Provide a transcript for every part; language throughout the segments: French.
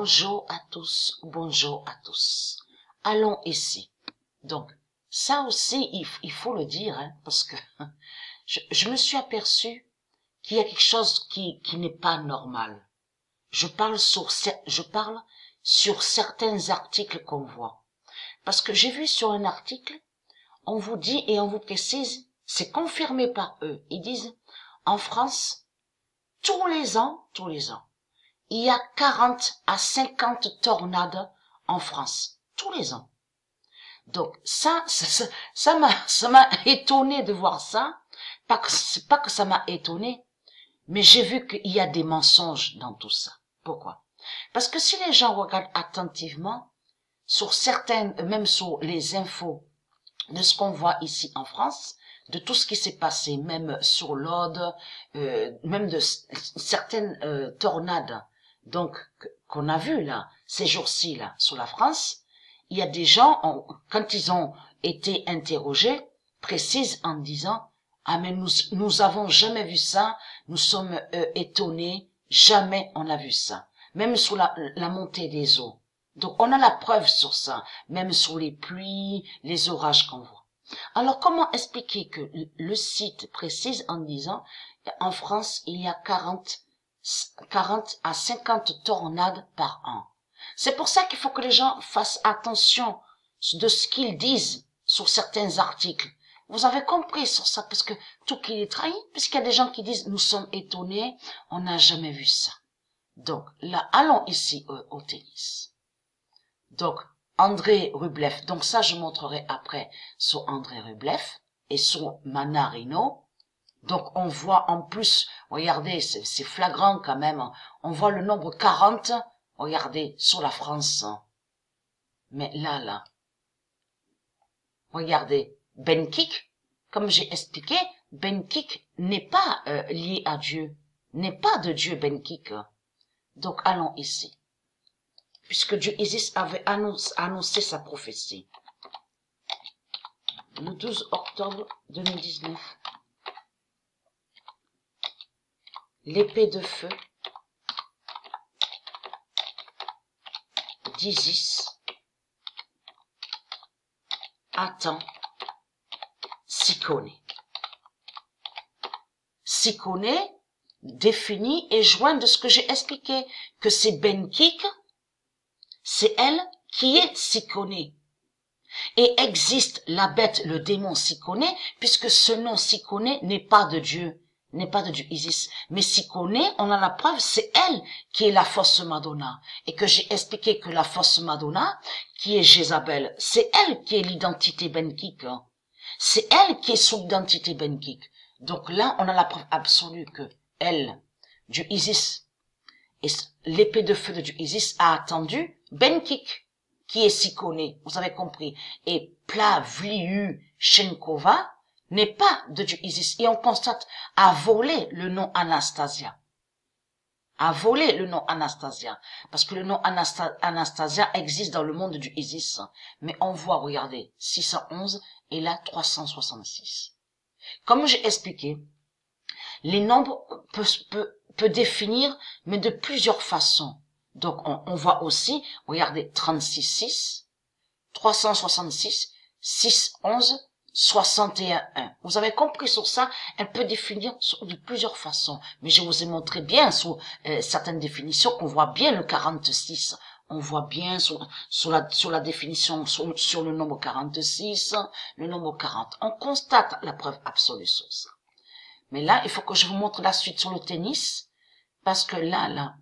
Bonjour à tous, bonjour à tous. Allons ici. Donc, ça aussi, il faut le dire, hein, parce que je me suis aperçu qu'il y a quelque chose qui n'est pas normal. Je parle sur certains articles qu'on voit. Parce que j'ai vu sur un article, on vous dit et on vous précise, c'est confirmé par eux. Ils disent, en France, tous les ans, il y a 40 à 50 tornades en France. Tous les ans. Donc, ça m'a étonné de voir ça. C'est pas que ça m'a étonné, mais j'ai vu qu'il y a des mensonges dans tout ça. Pourquoi? Parce que si les gens regardent attentivement, sur certaines, même sur les infos de ce qu'on voit ici en France, de tout ce qui s'est passé, même sur l'Aude, même de certaines tornades, donc qu'on a vu là, ces jours-ci là, sur la France, il y a des gens, quand ils ont été interrogés, précisent en disant, ah mais nous avons jamais vu ça, nous sommes étonnés, jamais on a vu ça, même sur la montée des eaux. Donc on a la preuve sur ça, même sur les pluies, les orages qu'on voit. Alors comment expliquer que le site précise en disant, en France il y a 40 à 50 tornades par an. C'est pour ça qu'il faut que les gens fassent attention de ce qu'ils disent sur certains articles. Vous avez compris sur ça, parce que tout qui est trahi, puisqu'il y a des gens qui disent, nous sommes étonnés, on n'a jamais vu ça. Donc, là, allons ici au tennis. Donc, André Rublev, donc ça je montrerai après sur André Rublev et sur Mannarino. Donc on voit en plus, regardez, c'est flagrant quand même, on voit le nombre 40, regardez, sur la France. Mais là, regardez, Ben Kik, comme j'ai expliqué, Ben Kik n'est pas lié à Dieu, n'est pas de Dieu Ben Kik. Donc allons ici. Puisque Dieu Isis avait annoncé sa prophétie. Le 12 octobre 2019. L'épée de feu d'Isis attend Sikoné. Sikoné définit et joint de ce que j'ai expliqué, que c'est Ben Kik, c'est elle qui est Sikoné. Et existe la bête, le démon Sikoné, puisque ce nom Sikoné n'est pas de Dieu, n'est pas de Dieu Isis. Mais Sikoné, on a la preuve, c'est elle qui est la fausse Madonna. Et que j'ai expliqué que la fausse Madonna, qui est Jézabel, c'est elle qui est l'identité Ben Kik. C'est elle qui est sous l'identité Ben Kik. Donc là, on a la preuve absolue que elle, Dieu Isis, et l'épée de feu de Dieu Isis a attendu Ben Kik, qui est Sikoné, vous avez compris. Et Plavliu Shenkova n'est pas de Dieu Isis. Et on constate, a volé le nom Anastasia. A volé le nom Anastasia. Parce que le nom Anastasia existe dans le monde du Isis. Mais on voit, regardez, 611 et là 366. Comme j'ai expliqué, les nombres peut définir, mais de plusieurs façons. Donc, on voit aussi, regardez, 36,6, 366, 611, 61,1. Vous avez compris sur ça, elle peut définir de plusieurs façons. Mais je vous ai montré bien sur certaines définitions qu'on voit bien le 46. On voit bien sur la définition, sur le nombre 46, le nombre 40. On constate la preuve absolue sur ça. Mais là, il faut que je vous montre la suite sur le tennis, parce que là,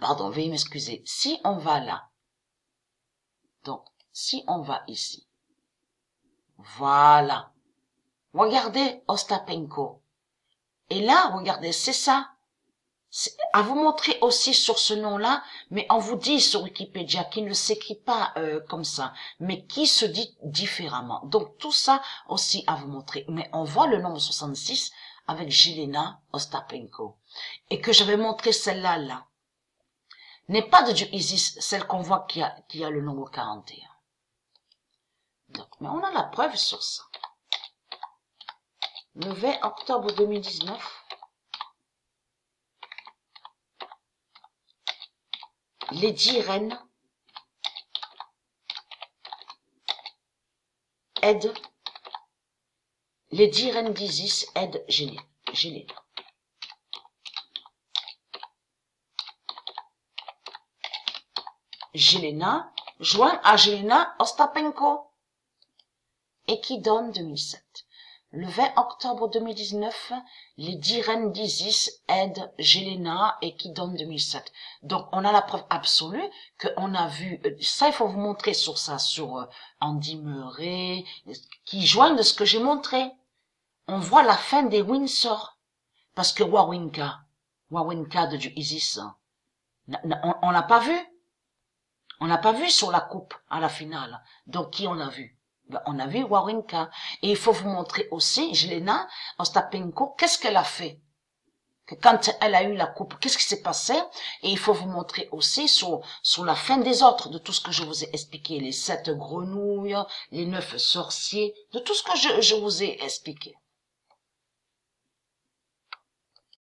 pardon, veuillez m'excuser. Si on va là, donc, si on va ici, voilà. Regardez Ostapenko. Et là, regardez, c'est ça. À vous montrer aussi sur ce nom-là, mais on vous dit sur Wikipédia qu'il ne s'écrit pas comme ça, mais qui se dit différemment. Donc tout ça aussi à vous montrer. Mais on voit le nombre 66 avec Jelena Ostapenko. Et que j'avais montré celle-là, là. N'est pas de Dieu Isis, celle qu'on voit qui a le nombre 41. Donc, mais on a la preuve sur ça. Le 20 octobre 2019, les 10 reines aident, les 10 reines d'Isis aident Géléna. Géléna joint à Géléna Ostapenko et qui donne 2007. Le 20 octobre 2019, les 10 reines d'Isis aident Géléna et qui donne 2007. Donc, on a la preuve absolue qu'on a vu, ça il faut vous montrer sur ça, sur Andy Murray, qui joignent de ce que j'ai montré. On voit la fin des Windsor, parce que Wawrinka de Isis, on l'a pas vu. On n'a pas vu sur la coupe à la finale. Donc, qui on a vu? Ben, on a vu Wawrinka. Et il faut vous montrer aussi, Jelena Ostapenko, qu'est-ce qu'elle a fait? Que quand elle a eu la coupe, qu'est-ce qui s'est passé? Et il faut vous montrer aussi sur la fin des autres, de tout ce que je vous ai expliqué, les 7 grenouilles, les 9 sorciers, de tout ce que je vous ai expliqué.